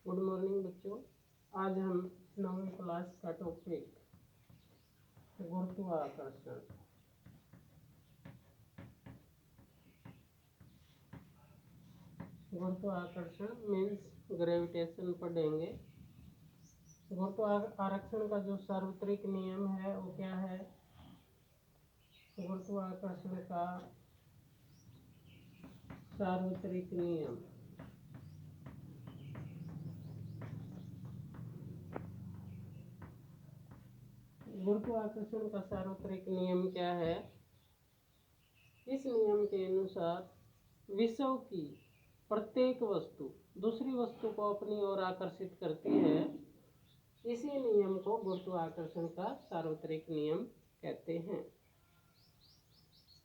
Good morning बच्चों। आज हम 9वीं क्लास का टॉपिक गुरुत्वाकर्षण मीन्स ग्रेविटेशन पढ़ेंगे। गुरुत्वाकर्षण का जो सार्वत्रिक नियम है वो क्या है? गुरुत्वाकर्षण का सार्वत्रिक नियम गुरुत्वाकर्षण का सार्वत्रिक नियम क्या है? इस नियम के अनुसार विश्व की प्रत्येक वस्तु दूसरी वस्तु को अपनी ओर आकर्षित करती है। इसी नियम को गुरुत्वाकर्षण का सार्वत्रिक नियम कहते हैं।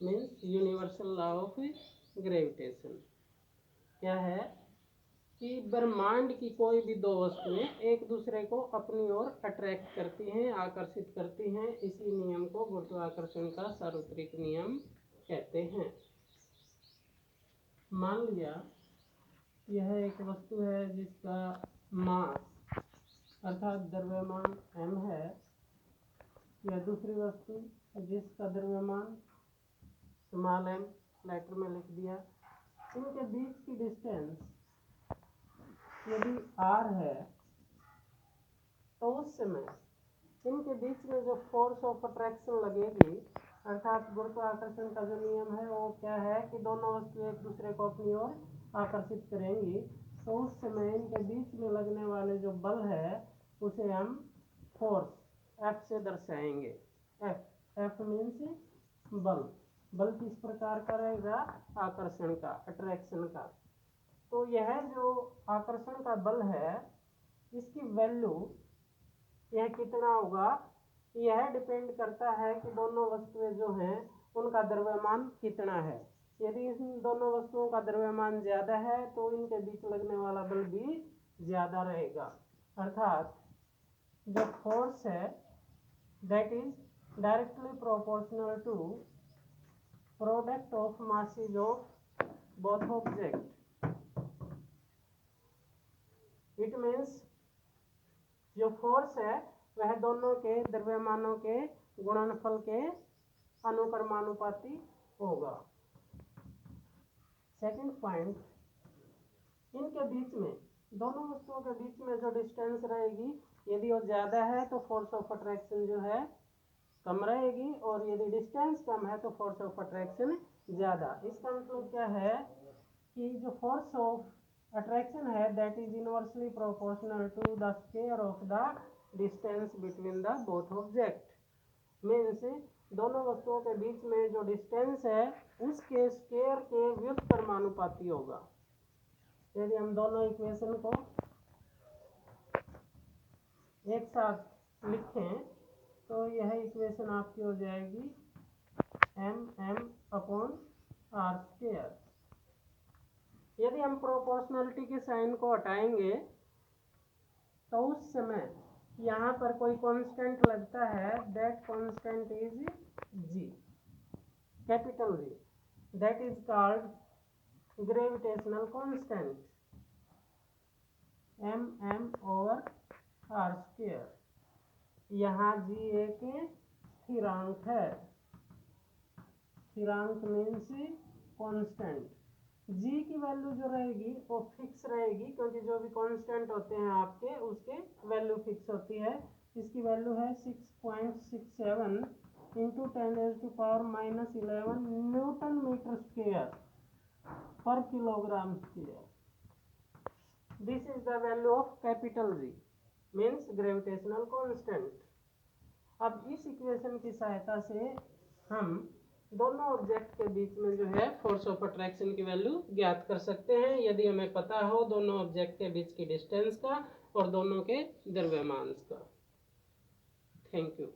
Means universal law of gravitation क्या है कि ब्रह्मांड की कोई भी दो वस्तुएं एक दूसरे को अपनी ओर अट्रैक्ट करती हैं, आकर्षित करती हैं। इसी नियम को गुरुत्वाकर्षण का सार्वत्रिक नियम कहते हैं। मान लिया यह एक वस्तु है जिसका मास अर्थात द्रव्यमान m है। यह दूसरी वस्तु जिसका द्रव्यमान स्मॉल m लेटर में लिख दिया। इनके बीच की डिस्टेंस यदि r है तो उस समय इनके बीच में जो फोर्स ऑफ अट्रैक्शन लगेगी अर्थात गुरुत्वाकर्षण का जो नियम है वो क्या है कि दोनों वस्तु एक दूसरे को अपनी ओर आकर्षित करेंगी। तो उस समय इनके बीच में लगने वाले जो बल है उसे हम फोर्स F से दर्शाएंगे। F मीन्स बल। बल किस प्रकार का रहेगा? आकर्षण का, अट्रैक्शन का। तो यह जो आकर्षण का बल है इसकी वैल्यू यह कितना होगा? यह डिपेंड करता है कि दोनों वस्तुएं जो हैं उनका द्रव्यमान कितना है। यदि इन दोनों वस्तुओं का द्रव्यमान ज़्यादा है तो इनके बीच लगने वाला बल भी ज़्यादा रहेगा। अर्थात जो फोर्स है that is directly proportional to product of masses of both object. It means जो फोर्स है वह दोनों के द्रव्यमानों के गुणनफल के अनुक्रमानुपाती होगा। सेकंड पॉइंट, इनके बीच में दोनों वस्तुओं के बीच में जो डिस्टेंस रहेगी यदि वो ज़्यादा है तो फोर्स ऑफ अट्रैक्शन जो है कम रहेगी और यदि डिस्टेंस कम है तो फोर्स ऑफ अट्रैक्शन ज़्यादा। इसका मतलब क्या है कि जो फोर्स ऑफ अट्रैक्शन है that is inversely proportional to the square of the distance between the both object. Means दोनों वस्तुओं के बीच में जो डिस्टेंस है उसके स्क्वायर के व्युत्क्रमानुपाती होगा। यदि हम दोनों इक्वेशन को एक साथ लिखें तो यह इक्वेशन आपकी हो जाएगी mm/r²। यदि हम प्रोपोर्शनलिटी के साइन को हटाएंगे तो उस समय यहाँ पर कोई कांस्टेंट लगता है। That constant is g, capital G। That is called gravitational constant mm/r²। यहाँ g एक स्थिरांक है। स्थिरांक मीन्स कांस्टेंट। g की वैल्यू जो रहेगी वो फिक्स रहेगी क्योंकि जो भी कांस्टेंट होते हैं आपके उसके वैल्यू फिक्स होती है। इसकी वैल्यू है 6.67 इंटू 10⁻⁻11 न्यूटन मीटर स्क्वायर पर kilogram square. This is the value of capital G means gravitational constant. अब इस इक्वेशन की सहायता से हम दोनों ऑब्जेक्ट के बीच में जो है फोर्स ऑफ अट्रैक्शन की वैल्यू ज्ञात कर सकते हैं यदि हमें पता हो दोनों ऑब्जेक्ट के बीच की डिस्टेंस का और दोनों के द्रव्यमान का। Thank you.